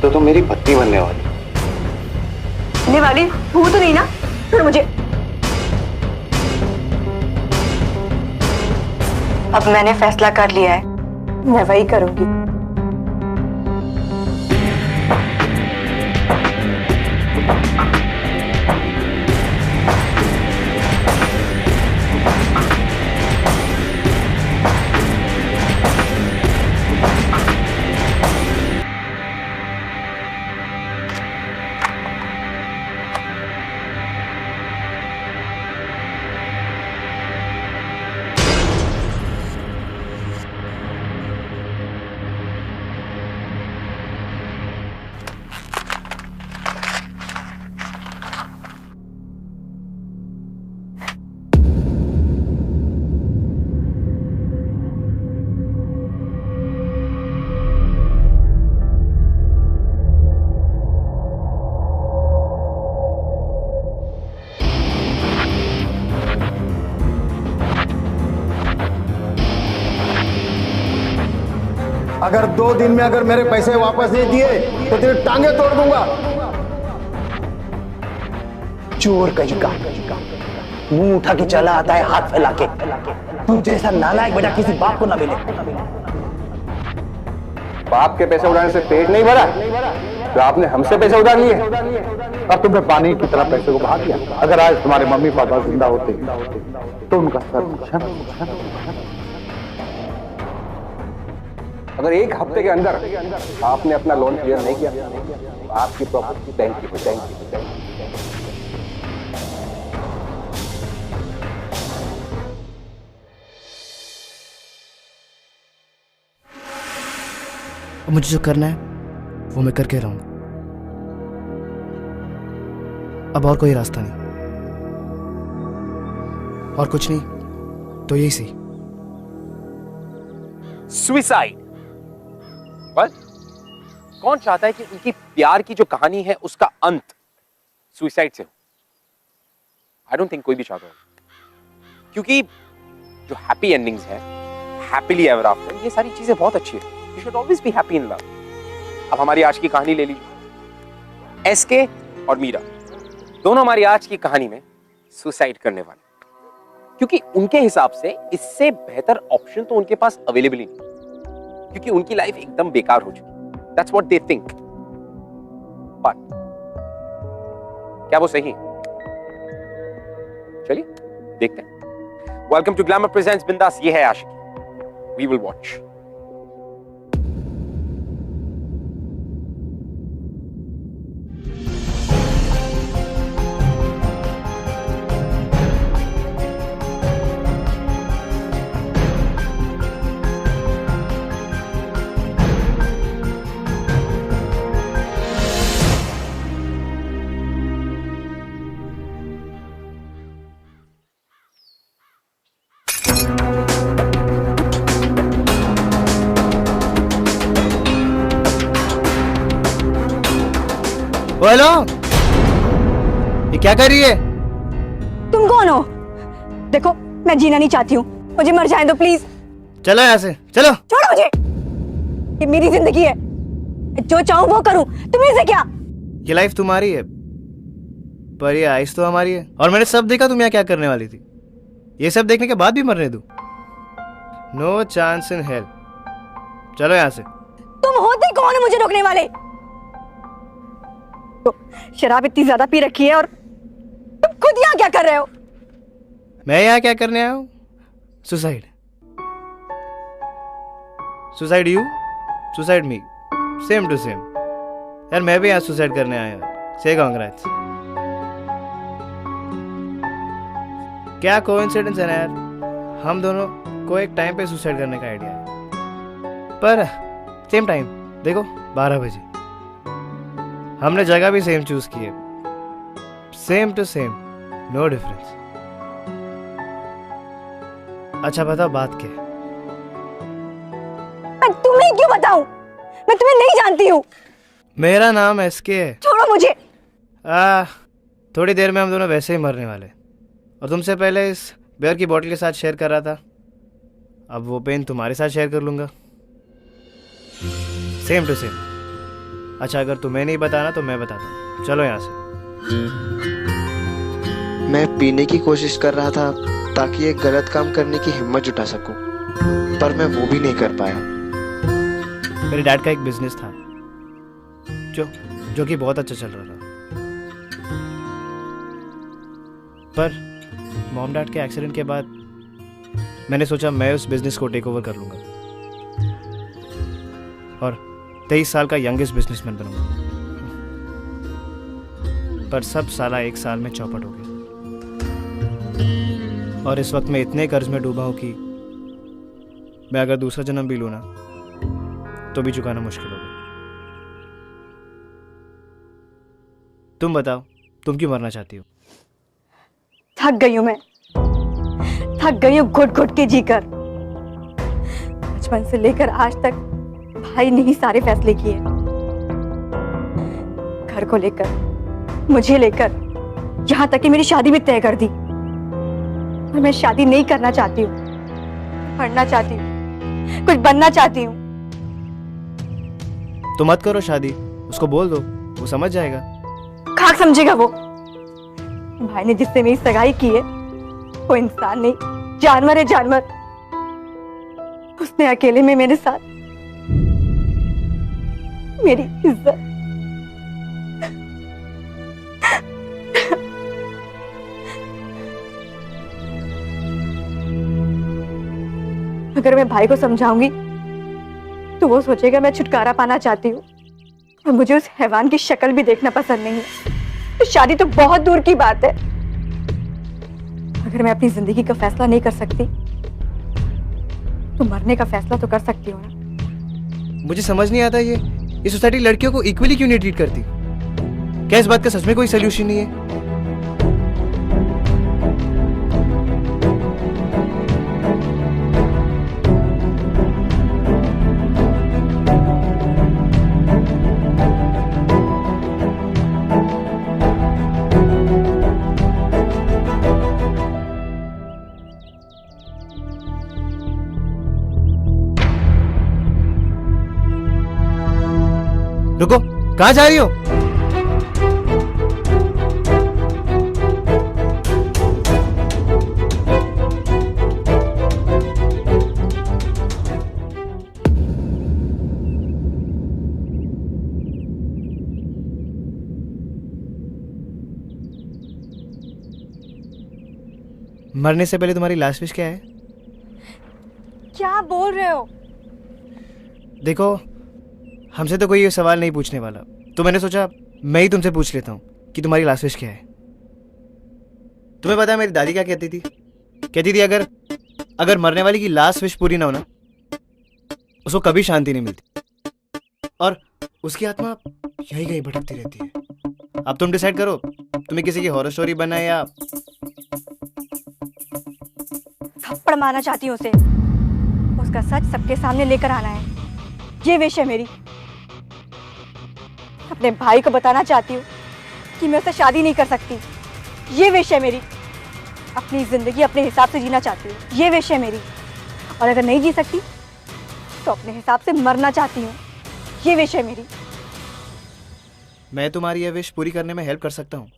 तो तुम मेरी पत्नी बनने वाली। बनने वाली हूँ तो नहीं ना, फिर मुझे अब मैंने फैसला कर लिया है, मैं वही करूंगी। अगर 2 दिन में अगर मेरे पैसे वापस नहीं दिए तो तेरी टांगे तोड़ दूंगा। चोर कहीं का मुंह उठा के चला आता है हाथ फैला के। तू जैसा नालायक बेटा किसी बाप को ना मिले। बाप के पैसे उड़ाने से पेट नहीं भरा तो आपने हमसे पैसे उधार लिए। अब तुमने पानी की तरह पैसे को बहा दिया। अगर आज तुम्हारे मम्मी पापा जिंदा होते तो उनका सर अगर 1 हफ्ते के अंदर आपने अपना लोन क्लियर नहीं किया तो आपकी प्रॉपर्टी बैंक की हो जाएगी। मुझे जो करना है वो मैं करके रहूंगा। अब और कोई रास्ता नहीं, और कुछ नहीं तो यही सही। सुसाइड। कौन चाहता है कि उनकी प्यार की जो कहानी है उसका अंत सुसाइड से हो? आई डोंट थिंक कोई भी चाहता हो, क्योंकि जो हैप्पी एंडिंग्स है, हैप्पीली एवर आफ्टर, ये सारी चीजें बहुत अच्छी है। You should always be happy in love. अब हमारी आज की कहानी ले लीजिए। एसके और मीरा दोनों हमारी आज की कहानी में सुसाइड करने वाले, क्योंकि उनके हिसाब से इससे बेहतर ऑप्शन तो उनके पास अवेलेबल ही नहीं, क्योंकि उनकी लाइफ एकदम बेकार हो चुकी। That's what they think. But क्या वो सही? चलिए देखते हैं। Welcome to Glamour Presents बिंदास, ये है आशिकी। We will watch. हेलो, ये क्या कर रही है? तुम कौन हो? देखो मैं जीना नहीं चाहती हूँ, मुझे मर जाए दो प्लीज। चलो यहाँ से, चलो। छोड़ो मुझे, ये मेरी जिंदगी है, जो चाहूँ वो करूँ, तुम्हें से क्या? ये लाइफ तुम्हारी है पर ये आइस तो हमारी है। और मैंने सब देखा तुम यहाँ क्या करने वाली थी। ये सब देखने के बाद भी मरने दूं? No chance in hell. चलो यहाँ से। तुम होते कौन हो मुझे रोकने वाले? तो शराब इतनी ज्यादा पी रखी है और तुम खुद यहाँ क्या कर रहे हो? मैं यहाँ क्या करने आया हूँ? Suicide. Suicide you, suicide me, same to same. यार मैं भी यहाँ सुसाइड करने आया हूँ। से कांग्रेट्स। क्या कोइंसिडेंस है ना यार, हम दोनों को एक टाइम पे सुसाइड करने का आइडिया है। पर सेम टाइम देखो 12 बजे। हमने जगह भी सेम चूज की है, same to same, no difference. अच्छा बताओ बात क्या है? मैं तुम्हें क्यों बताऊं? मैं तुम्हें नहीं जानती हूँ। मेरा नाम एसके है। छोड़ो मुझे। थोड़ी देर में हम दोनों वैसे ही मरने वाले, और तुमसे पहले इस बियर की बोतल के साथ शेयर कर रहा था, अब वो पेन तुम्हारे साथ शेयर कर लूंगा, सेम टू सेम। अच्छा अगर तुम्हें नहीं बताना तो मैं बताता हूँ, चलो यहाँ से। मैं पीने की कोशिश कर रहा था ताकि एक गलत काम करने की हिम्मत जुटा सकूं, पर मैं वो भी नहीं कर पाया। मेरे डैड का एक बिजनेस था जो कि बहुत अच्छा चल रहा था, पर मॉम डैड के एक्सीडेंट के बाद मैंने सोचा मैं उस बिजनेस को टेक ओवर कर लूंगा और 23 साल का यंगेस्ट बिजनेसमैन बनूंगा। पर सब साला 1 साल में चौपट हो गया और इस वक्त मैं इतने कर्ज में डूबा हूं कि मैं अगर दूसरा जन्म भी लूं ना तो भी चुकाना मुश्किल होगा। तुम बताओ, तुम क्यों मरना चाहती हो? थक गई हूं मैं, थक गई हूं घुट घुट के जीकर। बचपन से लेकर आज तक भाई ने ही सारे फैसले किए, घर को लेकर, मुझे लेकर, यहां तक कि मेरी शादी भी तय कर दी। और मैं शादी नहीं करना चाहती हूँ, पढ़ना चाहती हूँ, कुछ बनना चाहती हूँ। तो मत करो शादी, उसको बोल दो, वो समझ जाएगा। खाक समझेगा वो। भाई ने जिससे मेरी सगाई की है वो इंसान नहीं, जानवर है, जानवर। उसने अकेले में मेरे साथ मेरी इज्जत, अगर मैं भाई को समझाऊंगी तो वो सोचेगा मैं छुटकारा पाना चाहती हूँ और मुझे उस हैवान की शक्ल भी देखना पसंद नहीं है। तो शादी तो बहुत दूर की बात है। अगर मैं अपनी जिंदगी का फैसला नहीं कर सकती तो मरने का फैसला तो कर सकती हूँ ना। मुझे समझ नहीं आता ये सोसाइटी लड़कियों को इक्वली क्यों नहीं ट्रीट करती? क्या इस बात का सच में कोई सोल्यूशन नहीं है? रुको, कहाँ जा रही हो? मरने से पहले तुम्हारी लास्ट विश क्या है? क्या बोल रहे हो? देखो, हमसे तो कोई ये सवाल नहीं पूछने वाला, तो मैंने सोचा मैं ही तुमसे पूछ लेता हूँ कि तुम्हारी लास्ट विश क्या है। तुम्हें पता है मेरी दादी क्या कहती थी? कहती थी अगर मरने वाली की लास्ट विश पूरी ना हो ना, उसको कभी शांति नहीं मिलती और उसकी आत्मा यहीं कहीं भटकती रहती है। अब तुम डिसाइड करो, तुम्हें किसी की हॉरर स्टोरी बनना है या थप्पड़ मारना चाहती हूँ उसे। उसका सच सबके सामने लेकर आना है, ये विश है मेरी। अपने भाई को बताना चाहती हूँ कि मैं उससे शादी नहीं कर सकती, ये विश है मेरी। अपनी जिंदगी अपने हिसाब से जीना चाहती हूँ, ये विश है मेरी। और अगर नहीं जी सकती तो अपने हिसाब से मरना चाहती हूँ, ये विश है मेरी। मैं तुम्हारी यह विश पूरी करने में हेल्प कर सकता हूँ।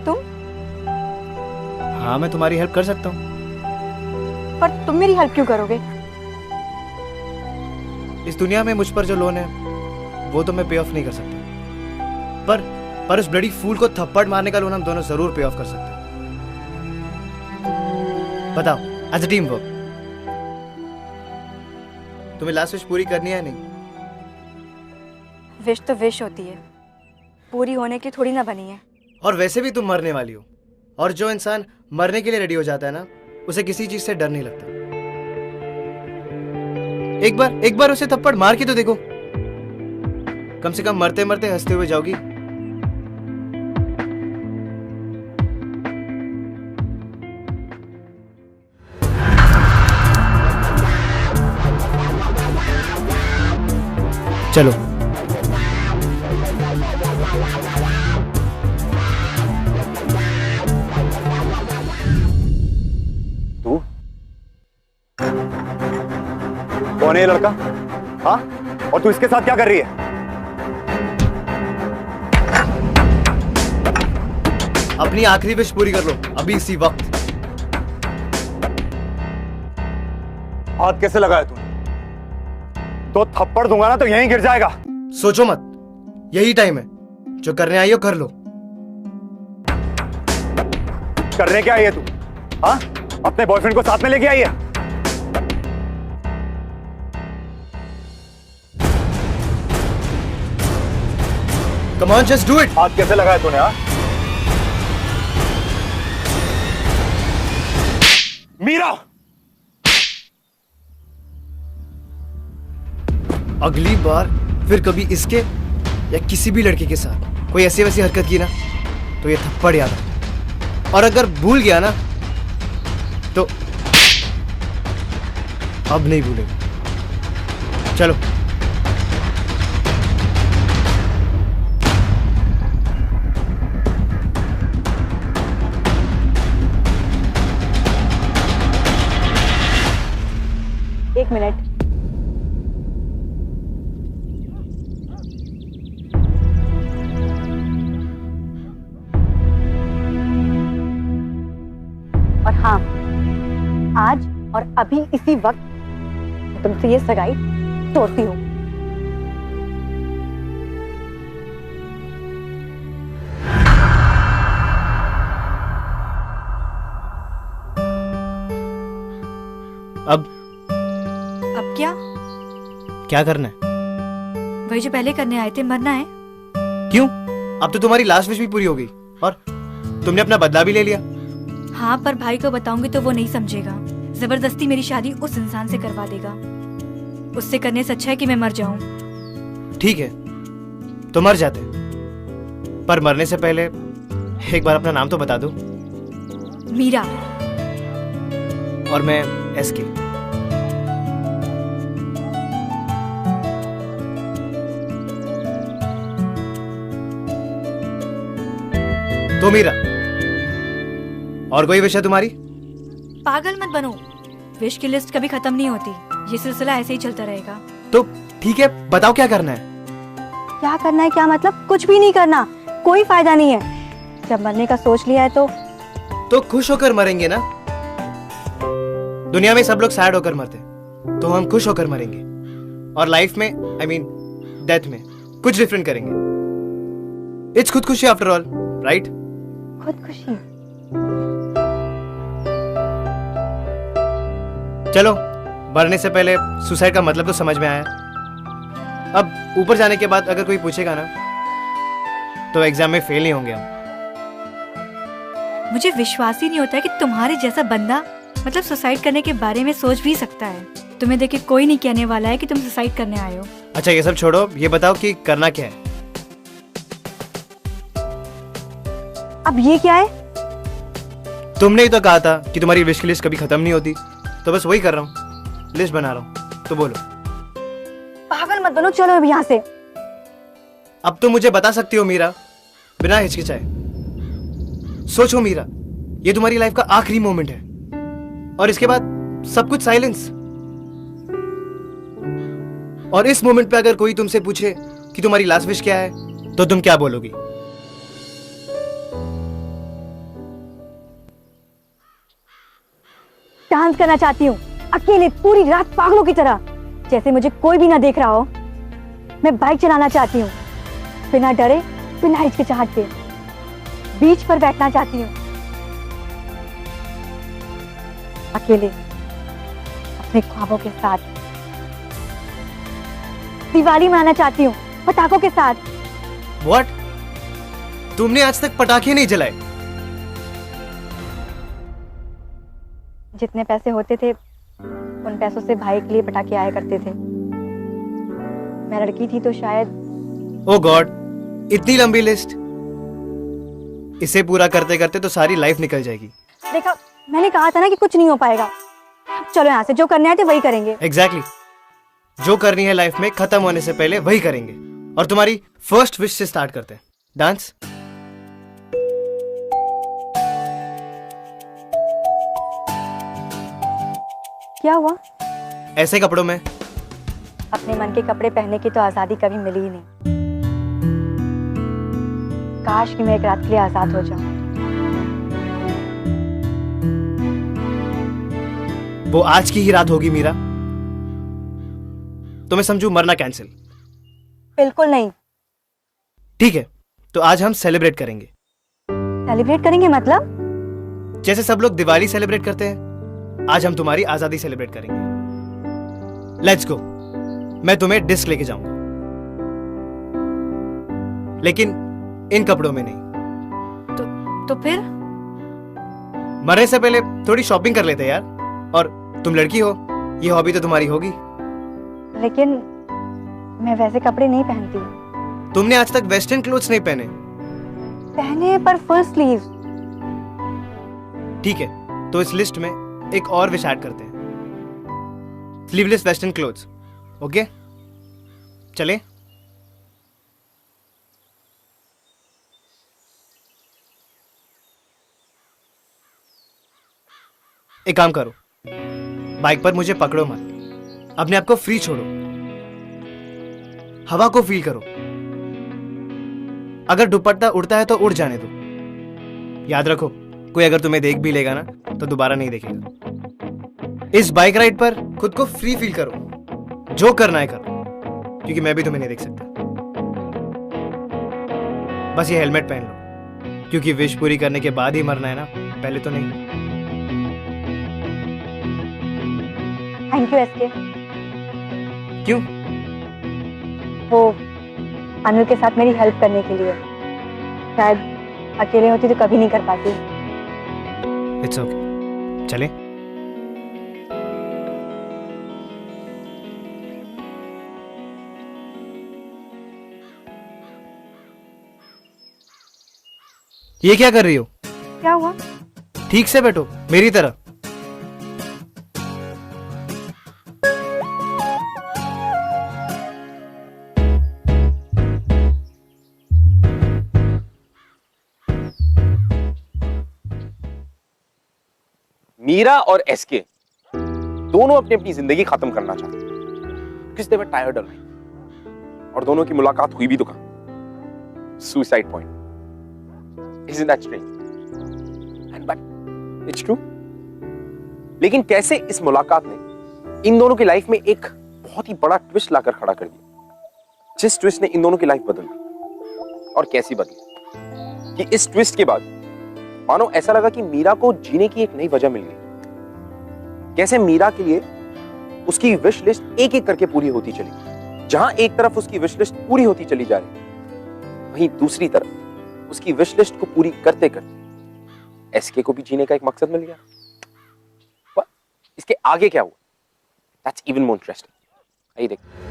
तुम? हाँ, मैं तुम्हारी हेल्प कर सकता हूँ। पर तुम मेरी हेल्प क्यों करोगे? इस दुनिया में मुझ पर जो लोन है वो तो मैं पे ऑफ नहीं कर सकता, पर उस ब्लडी फूल को थप्पड़ मारने का लोन हम दोनों जरूर पे ऑफ कर सकते हैं। बताओ, एज अ टीम वर्क, तुम्हें लास्ट विश पूरी करनी है? नहीं, विश तो विश होती है, पूरी होने के लिए थोड़ी ना बनी है। और वैसे भी तुम मरने वाली हो, और जो इंसान मरने के लिए रेडी हो जाता है ना, उसे किसी चीज से डर नहीं लगता। एक बार उसे थप्पड़ मार के तो देखो, कम से कम मरते मरते हंसते हुए जाओगी। चलो, कौन कौन है ये लड़का? हाँ, और तू इसके साथ क्या कर रही है? अपनी आखिरी विश पूरी कर लो अभी इसी वक्त। हाथ कैसे लगाया तूने? तो थप्पड़ दूंगा ना तो यहीं गिर जाएगा। सोचो मत, यही टाइम है, जो करने आई हो कर लो। करने क्या आई है तू? हाँ, अपने बॉयफ्रेंड को साथ में लेके आई है? Come on, just do it. हाथ कैसे लगाया तूने? हाँ, मीरा, अगली बार फिर कभी इसके या किसी भी लड़के के साथ कोई ऐसी वैसी हरकत की ना तो ये थप्पड़ याद है, और अगर भूल गया ना तो अब नहीं भूलेगा। चलो। एक मिनट। और हाँ, आज और अभी इसी वक्त मैं तुमसे ये सगाई तोड़ती हूँ। अब क्या क्या करना है? वही जो पहले करने आए थे, मरना है। क्यों? अब तो तुम्हारी लास्ट विश भी पूरी हो गई और तुमने अपना बदला भी ले लिया। हाँ, पर भाई को बताऊंगी तो वो नहीं समझेगा। जबरदस्ती मेरी शादी उस इंसान से करवा देगा। उससे करने से अच्छा है कि मैं मर जाऊं। ठीक है, तो मर जाते, पर मरने से पहले एक बार अपना नाम तो बता दो। मीरा। और मैं एसके। तो मीरा, और कोई विश है तुम्हारी? पागल मत बनो, विश की लिस्ट कभी खत्म नहीं होती। ये सिलसिला ऐसे ही चलता रहेगा। तो ठीक है, बताओ क्या करना है? क्या करना है? क्या मतलब? कुछ भी नहीं करना, कोई फायदा नहीं है। जब मरने का सोच लिया है तो खुश होकर मरेंगे ना। दुनिया में सब लोग सैड होकर मरते, तो हम खुश होकर मरेंगे। और लाइफ में, आई मीन डेथ में, कुछ डिफरेंट करेंगे। इट्स खुदकुशी आफ्टर ऑल, राइट? खुदकुशी? चलो, मरने से पहले सुसाइड का मतलब तो समझ में आया। अब ऊपर जाने के बाद अगर कोई पूछेगा ना तो एग्जाम में फेल नहीं होंगे हम। मुझे विश्वास ही नहीं होता है कि तुम्हारे जैसा बंदा मतलब सुसाइड करने के बारे में सोच भी सकता है। तुम्हें देख के कोई नहीं कहने वाला है कि तुम सुसाइड करने आए हो। अच्छा, ये सब छोड़ो, ये बताओ कि करना क्या है? अब ये क्या है? तुमने ही तो कहा था कि तुम्हारी विश की लिस्ट कभी खत्म नहीं होती, तो बस वही कर रहा हूँ, लिस्ट बना रहा हूँ। तो बोलो। पागल मत बनो, चलो अब यहाँ से। अब तो मुझे बता सकती हो मीरा, बिना हिचकिचाए। सोचो मीरा, ये तुम्हारी लाइफ का आखिरी मोमेंट है और इसके बाद सब कुछ साइलेंस। और इस मोमेंट पे अगर कोई तुमसे पूछे कि तुम्हारी लास्ट विश क्या है तो तुम क्या बोलोगी? डांस करना चाहती हूँ अकेले पूरी रात पागलों की तरह, जैसे मुझे कोई भी ना देख रहा हो। मैं बाइक चलाना चाहती हूँ बिना डरे, बिना हिचकिचाहट के। बीच पर बैठना चाहती हूँ अकेले अपने ख्वाबों के साथ। दिवाली मनाना चाहती हूँ पटाखों के साथ। व्हाट? तुमने आज तक पटाखे नहीं जलाए? जितने पैसे होते थे उन पैसों से भाई के लिए पटाखे आया करते थे। मैं लड़की थी तो शायद। ओ गॉड, इतनी लंबी लिस्ट, इसे पूरा करते करते तो सारी लाइफ निकल जाएगी। देखा, मैंने कहा था ना कि कुछ नहीं हो पाएगा। चलो यहाँ से, जो करने आए थे वही करेंगे। एग्जैक्टली, जो करनी है लाइफ में खत्म होने से पहले वही करेंगे। और तुम्हारी फर्स्ट विश से स्टार्ट करते हैं। डांस। क्या हुआ? ऐसे कपड़ों में अपने मन के कपड़े पहनने की तो आजादी कभी मिली ही नहीं। काश कि मैं एक रात के लिए आजाद हो जाऊं। वो आज की ही रात होगी मीरा, तो मैं समझू मरना कैंसिल। बिल्कुल नहीं। ठीक है, तो आज हम सेलिब्रेट करेंगे। सेलिब्रेट करेंगे मतलब? जैसे सब लोग दिवाली सेलिब्रेट करते हैं, आज हम तुम्हारी आजादी सेलिब्रेट करेंगे। Let's go. मैं तुम्हें डिस्क लेके जाऊंगा, लेकिन इन कपड़ों में नहीं। तो फिर? मरने से पहले थोड़ी शॉपिंग कर लेते यार। और तुम लड़की हो, ये हॉबी तो तुम्हारी होगी। लेकिन मैं वैसे कपड़े नहीं पहनती हूँ। तुमने आज तक वेस्टर्न क्लोथ्स नहीं पहने। पहने पर फुल स्लीव। ठीक है, तो इस लिस्ट में एक और विश ऐड करते हैं, स्लीवलेस वेस्टर्न क्लोथ्स। ओके, चले? एक काम करो, बाइक पर मुझे पकड़ो मत, अपने आप को फ्री छोड़ो, हवा को फील करो। अगर दुपट्टा उड़ता है तो उड़ जाने दो। याद रखो, कोई अगर तुम्हें देख भी लेगा ना तो दोबारा नहीं देखेगा। इस बाइक राइड पर खुद को फ्री फील करो, जो करना है करो, क्योंकि मैं भी तुम्हें नहीं देख सकता। बस ये हेलमेट पहन लो, क्योंकि विश पूरी करने के बाद ही मरना है ना, पहले तो नहीं। Thank you SK. क्यों? वो अनिल के साथ मेरी हेल्प करने के लिए। शायद अकेले होती तो कभी नहीं कर पाती। इट्स ओके, चले? ये क्या कर रही हो? क्या हुआ? ठीक से बैठो, मेरी तरह। मीरा और एसके दोनों अपनी अपनी जिंदगी खत्म करना चाहते हैं, because they were tired of life। और दोनों की मुलाकात हुई भी तो कहां? Suicide point. Isn't that strange? And but it's true। लेकिन कैसे इस मुलाकात ने इन दोनों की लाइफ में एक बहुत ही बड़ा ट्विस्ट लाकर खड़ा कर दिया, जिस ट्विस्ट ने इन दोनों की लाइफ बदल दी। और कैसी बदली कि इस ट्विस्ट के बाद मानो ऐसा लगा कि मीरा को जीने की एक नई वजह मिल गई। कैसे मीरा के लिए उसकी विश लिस्ट एक एक करके पूरी होती चली। जहां एक तरफ उसकी विश लिस्ट पूरी होती चली जा रही, वहीं दूसरी तरफ उसकी विश लिस्ट को पूरी करते करते एसके को भी जीने का एक मकसद मिल गया। पर इसके आगे क्या हुआ, दैट्स इवन मोर इंटरेस्टिंग। आइए देखते हैं।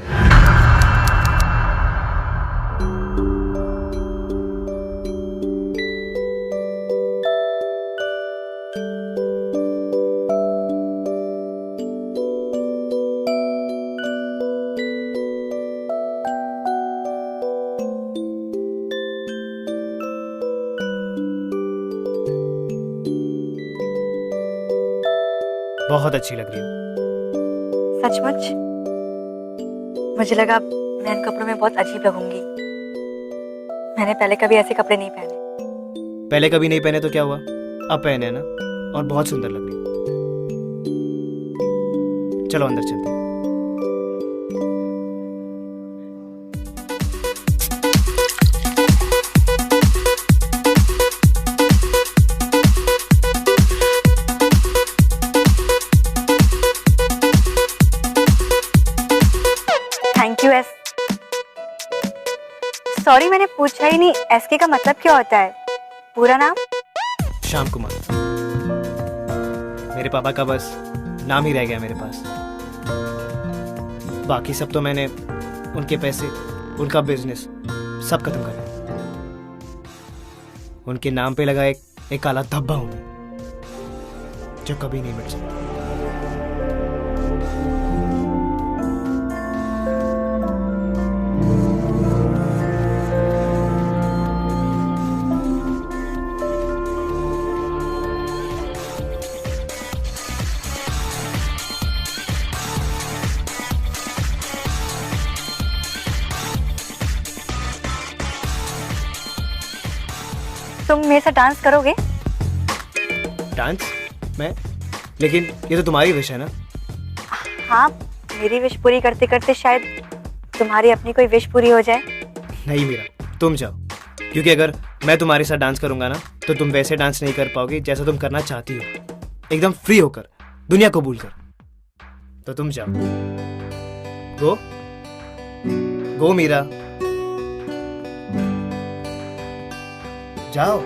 बहुत अच्छी लग रही हो। सचमुच? मुझे लगा मैं इन कपड़ों में बहुत अजीब लगूंगी। मैंने पहले कभी ऐसे कपड़े नहीं पहने। पहले कभी नहीं पहने तो क्या हुआ, अब पहने ना, और बहुत सुंदर लग रही हो। चलो अंदर चलते हैं। Thank U S. सॉरी, मैंने पूछा ही नहीं, एसके का मतलब क्या होता है? पूरा नाम? श्याम कुमार। मेरे पापा का बस नाम ही रह गया मेरे पास। बाकी सब तो मैंने उनके पैसे, उनका बिजनेस सब खत्म कर दिया। उनके नाम पे लगा एक काला धब्बा हूं मैं, जो कभी नहीं मिट सकता। तुम मेरे साथ डांस करोगे? डांस? मैं? लेकिन ये तो तुम्हारी विश है ना। हाँ, मेरी विश पूरी करते करते शायद तुम्हारी अपनी कोई विश पूरी हो जाए। नहीं मीरा, तुम जाओ, क्योंकि अगर मैं तुम्हारे साथ डांस करूंगा ना तो तुम वैसे डांस नहीं कर पाओगी जैसा तुम करना चाहती हो, एकदम फ्री होकर, दुनिया को भूल कर। तो तुम जाओ, गो गो मीरा, जाओ।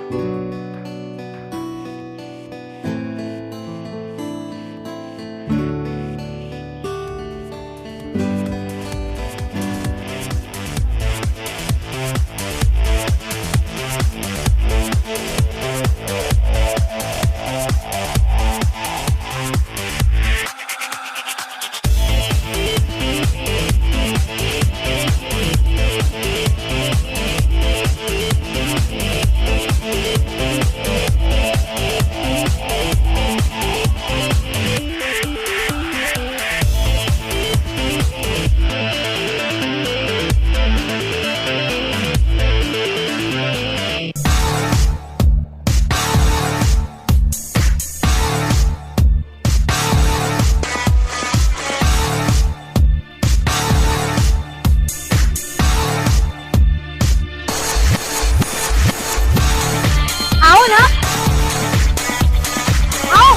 आओ ना, आओ।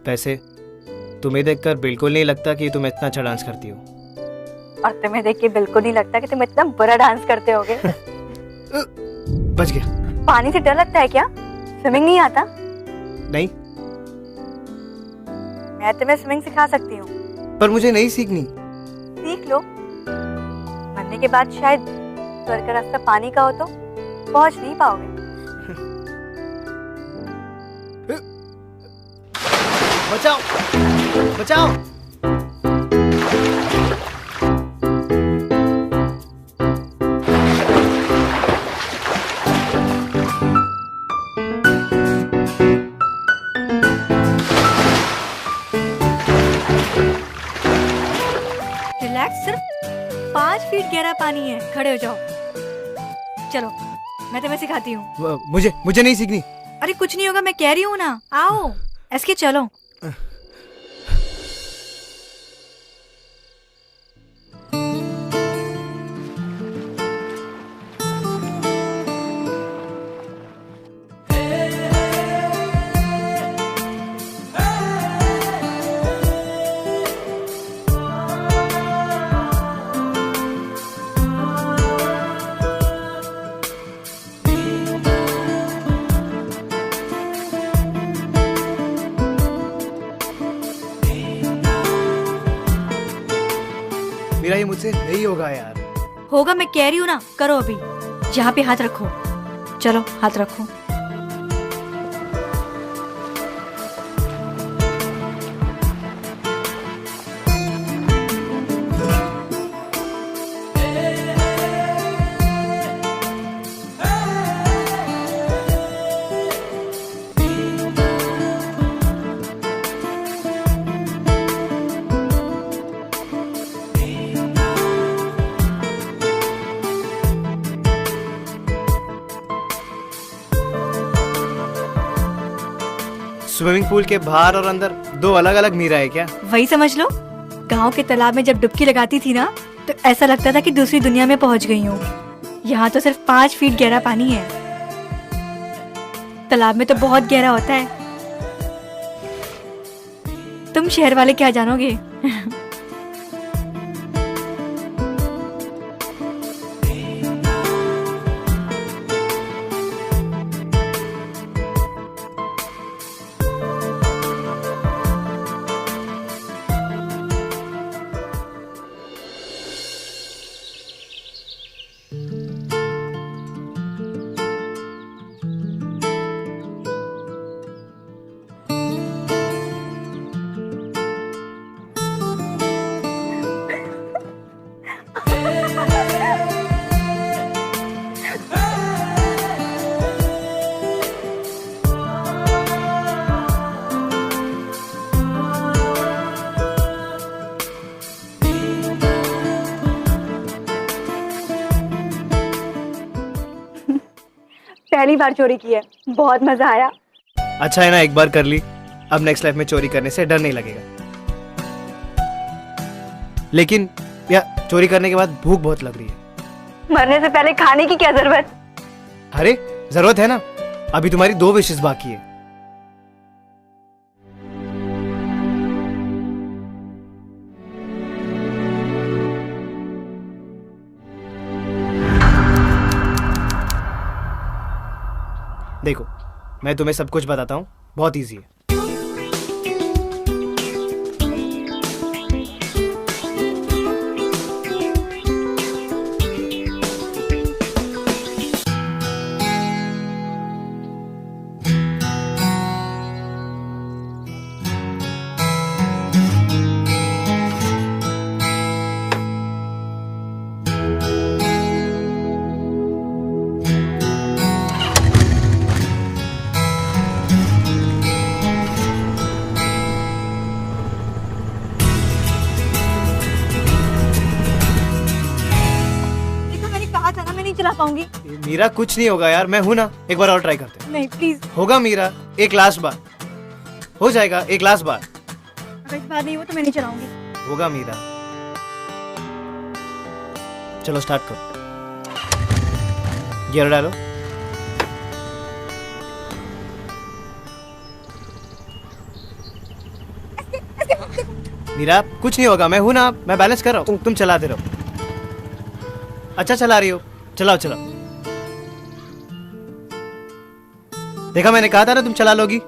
वैसे तुम्हें देखकर बिल्कुल नहीं लगता कि तुम इतना अच्छा डांस करती हो। और तुम्हें देख के बिल्कुल नहीं लगता कि तुम इतना बुरा डांस करते होगे। बच गया। पानी से डर लगता है क्या? स्विमिंग नहीं आता? नहीं, मैं तुम्हें स्विमिंग सिखा सकती हूँ। पर मुझे नहीं सीखनी। सीख लो, मरने के बाद शायद स्वर्ग का रास्ता पानी का हो तो पहुंच नहीं पाओगे। बचाओ, बचाओ। रिलैक्स, सिर्फ 5 फीट गहरा पानी है। खड़े हो जाओ, चलो मैं तुम्हें सिखाती हूँ। मुझे नहीं सीखनी। अरे कुछ नहीं होगा, मैं कह रही हूँ ना। आओ, एसके चलो। मेरा ये मुझसे नहीं होगा यार। होगा, मैं कह रही हूँ ना। करो अभी, यहाँ पे हाथ रखो। चलो हाथ रखो। स्विमिंग पूल के बाहर और अंदर दो अलग अलग मीरा है क्या? वही समझ लो। गांव के तालाब में जब डुबकी लगाती थी ना, तो ऐसा लगता था कि दूसरी दुनिया में पहुंच गई हूँ। यहाँ तो सिर्फ 5 फीट गहरा पानी है। तालाब में तो बहुत गहरा होता है। तुम शहर वाले क्या जानोगे। पहली बार चोरी की है, बहुत मजा आया। अच्छा है ना, एक बार कर ली, अब नेक्स्ट लाइफ में चोरी करने से डर नहीं लगेगा। लेकिन यार चोरी करने के बाद भूख बहुत लग रही है। मरने से पहले खाने की क्या जरूरत। अरे जरूरत है ना, अभी तुम्हारी 2 विशेस बाकी है। देखो मैं तुम्हें सब कुछ बताता हूँ, बहुत इजी है। चला पाऊंगी। मीरा कुछ नहीं होगा यार, मैं हूं ना, एक बार और ट्राई करते हैं। नहीं प्लीज। होगा मीरा, एक लास्ट बार हो जाएगा, एक लास्ट बार। अगर इस बार नहीं हो तो मैं नहीं चलाऊंगी। होगा मीरा, चलो स्टार्ट करो, गियर डालो। मीरा कुछ नहीं होगा, मैं हूं ना, मैं बैलेंस कर रहा हूं, तुम चलाते रहो। अच्छा चला रही हो, चलाओ चलाओ। देखा, मैंने कहा था ना तुम चला लोगी।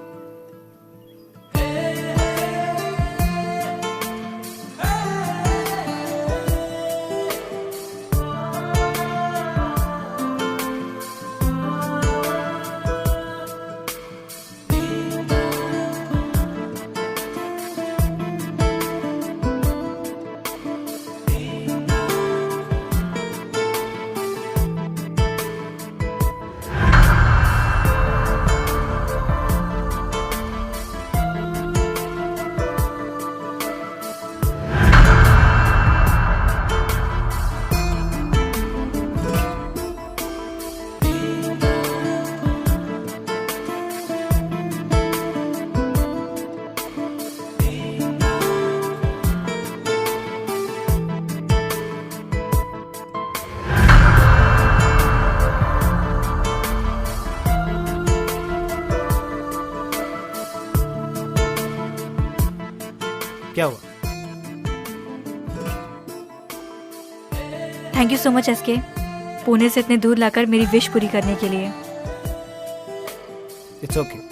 क्या हुआ? Thank you so much SK, Pune से इतने दूर लाकर मेरी विश पूरी करने के लिए। It's okay.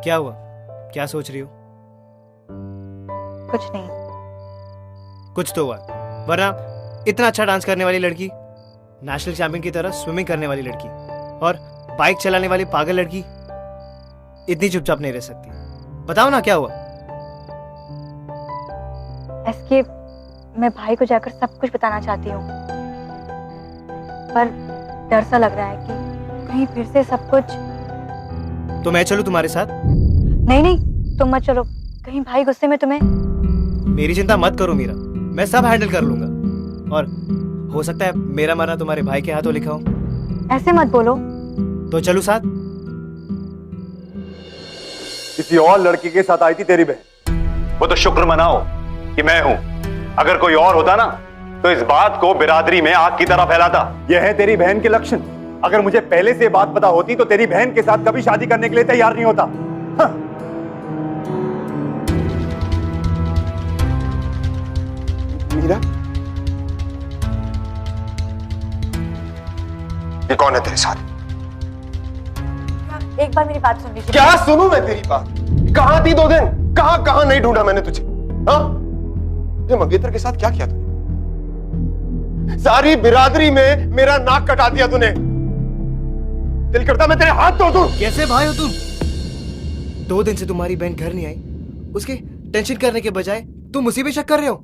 क्या हुआ? क्या सोच रही हो? कुछ नहीं। कुछ तो हुआ, वरना इतना अच्छा डांस करने वाली लड़की, नेशनल चैंपियन की तरह स्विमिंग करने वाली लड़की और बाइक चलाने वाली पागल लड़की इतनी चुपचाप नहीं रह सकती। बताओ ना क्या हुआ? एसके, मैं भाई को जाकर सब कुछ बताना चाहती हूँ, पर डर सा लग रहा है कि कहीं फिर से सब कुछ। तो मैं चलूं तुम्हारे साथ? नहीं नहीं, तुम मत चलो, कहीं भाई गुस्से में तुम्हें। मेरी चिंता मत करो मीरा, मैं सब हैंडल कर लूंगा। और हो सकता है मेरा मरना तुम्हारे भाई के हाथों लिखा हो। ऐसे मत बोलो। तो चलूं साथ? किसी और लड़की के साथ आई थी तेरी बहन, वो तो शुक्र मनाओ कि मैं हूं। अगर कोई और होता ना तो इस बात को बिरादरी में आग की तरह फैलाता। यह है तेरी बहन के लक्षण। अगर मुझे पहले से बात पता होती तो तेरी बहन के साथ कभी शादी करने के लिए तैयार नहीं होता। हाँ। मीरा, ये कौन है तेरे साथ? एक बार मेरी बात सुन लीजिए। क्या सुनूं मैं तेरी बात? कहां थी 2 दिन? कहां कहां नहीं ढूंढा मैंने तुझे? हाँ? मंगेतर के साथ क्या किया तूने? सारी बिरादरी में मेरा नाक कटा दिया तूने। दिल करता मैं तेरे हाथ तोड़ दूं। कैसे भाई हो तुम? 2 दिन से तुम्हारी बहन घर नहीं आई, उसके टेंशन करने के बजाय तुम उसी पे शक कर रहे हो।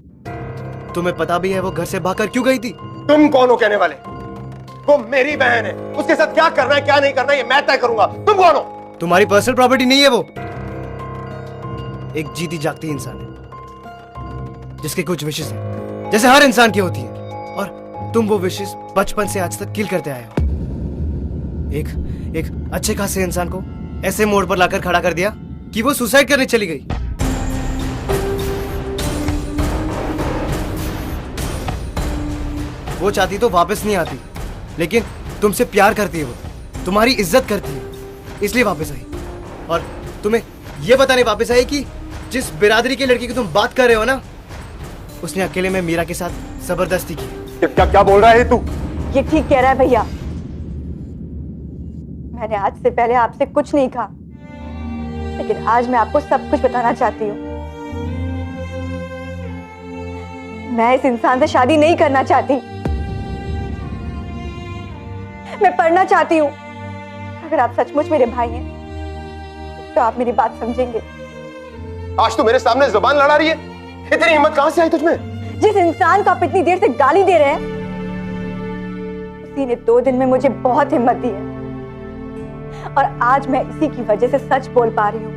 तुम्हें पता भी है वो घर से भागकर क्यों गई थी? तुम कौन हो कहने वाले? वो मेरी बहन है, उसके साथ क्या करना है क्या नहीं करना है ये मैं तय करूंगा। तुम कौन हो? तुम्हारी पर्सनल प्रॉपर्टी नहीं है वो। एक जीती जागती इंसान है जिसके कुछ विशेष है, जैसे हर इंसान की होती है, और तुम वो विशेष बचपन से आज तक किल करते आए हो। एक अच्छे खासे इंसान को ऐसे मोड़ पर लाकर खड़ा कर दिया कि वो सुसाइड करने चली गई। वो चाहती तो वापस नहीं आती, लेकिन तुमसे प्यार करती है, वो तुम्हारी इज्जत करती है, इसलिए वापस आई। और तुम्हें यह बताने वापस आई कि जिस बिरादरी की लड़की की तुम बात कर रहे हो ना, उसने अकेले में मीरा के साथ जबरदस्ती की। क्या क्या बोल रहा है तू? ये ठीक कह रहा है भैया। मैंने आज से पहले आपसे कुछ नहीं कहा, लेकिन आज मैं आपको सब कुछ बताना चाहती हूँ। मैं इस इंसान से शादी नहीं करना चाहती, मैं पढ़ना चाहती हूँ। अगर आप सचमुच मेरे भाई हैं तो आप मेरी बात समझेंगे। आज तू मेरे सामने जुबान लड़ा रही है? इतनी हिम्मत कहां से आई तुझमें? जिस इंसान को आप इतनी देर से गाली दे रहे हैं, उसी ने 2 दिन में मुझे बहुत हिम्मत दी है, और आज मैं इसी की वजह से सच बोल पा रही हूँ।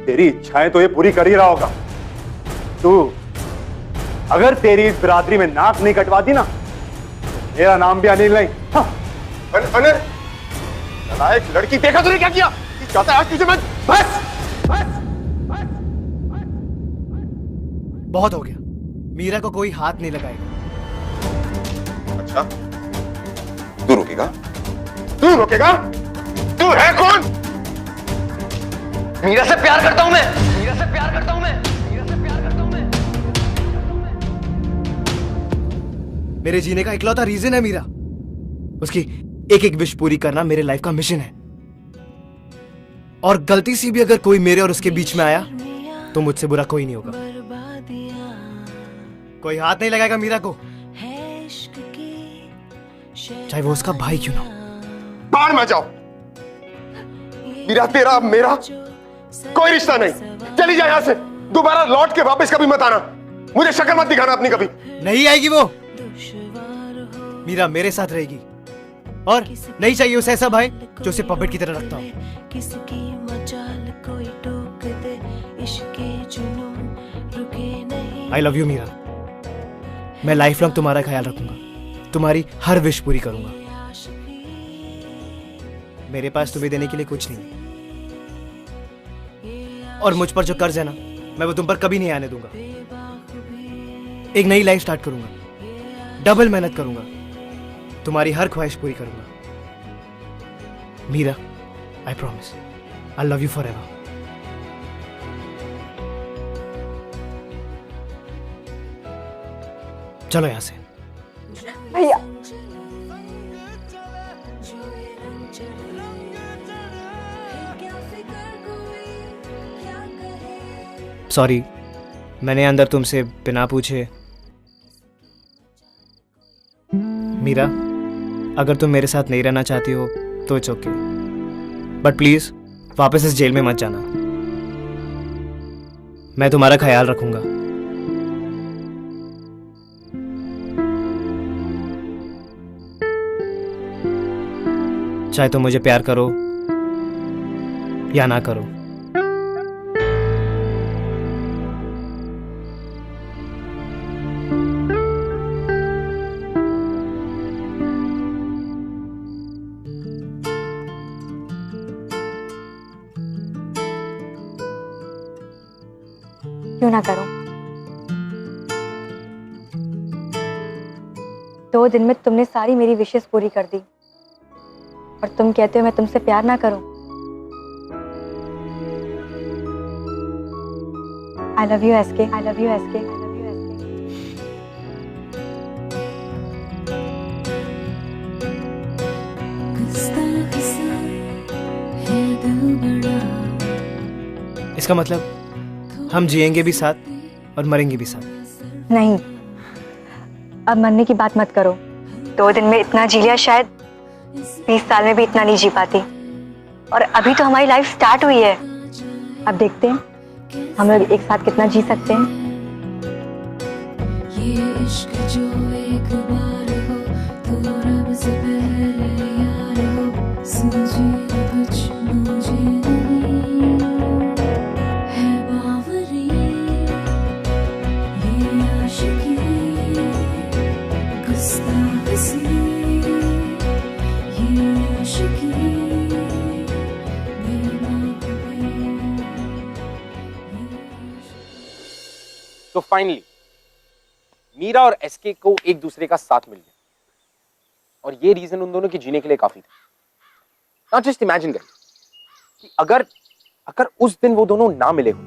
तेरी इच्छाएं तो ये पूरी कर ही रहा होगा। तू अगर तेरी इस बिरादरी में नाक नहीं कटवा दी ना, तो मेरा नाम भी अनिल नहीं। हाँ। अनिल, नालायक लड़की, देखा तूने क्या किया? चाहता है आज तुझे मैं बस। बहुत हो गया, मीरा को कोई हाथ नहीं लगाएगा। अच्छा, तू रुकेगा? तू रुकेगा? तू है कौन? मीरा से प्यार करता हूं मैं, मीरा से प्यार करता हूं मैं, मीरा से प्यार करता हूं मैं। मेरे जीने का इकलौता रीजन है मीरा। उसकी एक एक विश पूरी करना मेरे लाइफ का मिशन है, और गलती से भी अगर कोई मेरे और उसके बीच में आया तो मुझसे बुरा कोई नहीं होगा। कोई हाथ नहीं लगाएगा मीरा को, चाहे वो उसका भाई क्यों ना हो। बाहर में जाओ। मीरा तेरा मेरा कोई रिश्ता नहीं। चली जा यहां से, दोबारा लौट के वापस कभी मत आना। मुझे शक्ल मत दिखाना अपनी कभी। नहीं आएगी वो। मीरा मेरे साथ रहेगी, और नहीं चाहिए उसे ऐसा भाई जो उसे पपेट की तरह रखता हो। I love you Meera. मैं लाइफ लॉन्ग तुम्हारा ख्याल रखूंगा, तुम्हारी हर विश पूरी करूंगा। मेरे पास तुम्हें देने के लिए कुछ नहीं है, और मुझ पर जो कर्ज है ना, मैं वो तुम पर कभी नहीं आने दूंगा। एक नई लाइफ स्टार्ट करूंगा, डबल मेहनत करूंगा, तुम्हारी हर ख्वाहिश पूरी करूंगा। Meera, I promise, I love you forever. चलो यहां से। भैया, सॉरी, मैंने अंदर तुमसे बिना पूछे। मीरा, अगर तुम मेरे साथ नहीं रहना चाहती हो तो इट्स ओके, बट प्लीज वापस इस जेल में मत जाना। मैं तुम्हारा ख्याल रखूंगा। चाहे तुम मुझे प्यार करो या ना करो। क्यों ना करूं? 2 दिन में तुमने सारी मेरी विशेष पूरी कर दी और तुम कहते हो मैं तुमसे प्यार ना करूं। I love you SK, I love you SK, I love you SK। इसका मतलब हम जिएंगे भी साथ और मरेंगे भी साथ। नहीं, अब मरने की बात मत करो। 2 दिन में इतना जी लिया, शायद 20 साल में भी इतना नहीं जी पाती। और अभी तो हमारी लाइफ स्टार्ट हुई है। अब देखते हैं हम लोग एक साथ कितना जी सकते हैं। ये इश्क जो एक बार हो तो रब से पहले यार हो, समझे कुछ मुझे नहीं है बावरी ये आशिकी गुस्ताखी ये आशिकी तो फाइनली मीरा और एसके को एक दूसरे का साथ मिल गया और ये रीजन उन दोनों के जीने के लिए काफी था। नॉट जस्ट इमेजिन कर कि अगर उस दिन वो दोनों ना मिले हो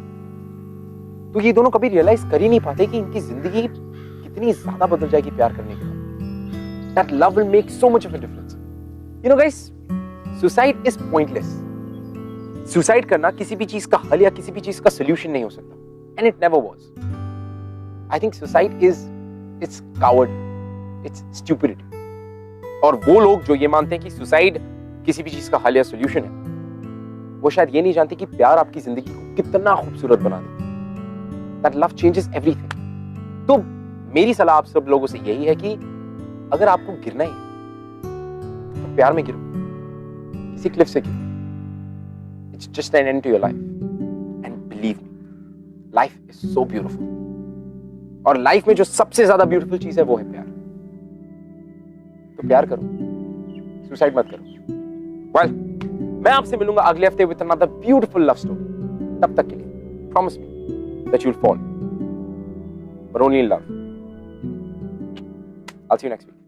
तो ये दोनों कभी रियलाइज कर ही नहीं पाते कि इनकी जिंदगी कितनी ज्यादा बदल जाएगी प्यार करने के बाद। That love will make so much of a difference. You know guys, suicide is pointless. Suicide करना किसी भी चीज का हल या किसी भी चीज का सोल्यूशन नहीं हो सकता, and it never was. I think suicide it's coward, it's stupidity. और वो लोग जो ये मानते हैं कि सुसाइड किसी भी चीज का हल या सोल्यूशन है, वो शायद ये नहीं जानते कि प्यार आपकी जिंदगी को कितना खूबसूरत बना देता है। That love changes everything. तो मेरी सलाह आप सब लोगों से यही है कि अगर आपको गिरना ही है तो प्यार में गिरो, किसी क्लिफ से गिरो। It's just an end to your life. And believe me, life is so beautiful. और लाइफ में जो सबसे ज्यादा ब्यूटीफुल चीज है वो है प्यार। तो प्यार करो, सुसाइड मत करो। वेल, मैं आपसे मिलूंगा अगले हफ्ते with another beautiful love story. तब तक के लिए promise me that you will fall, but only in love. I'll see you next week.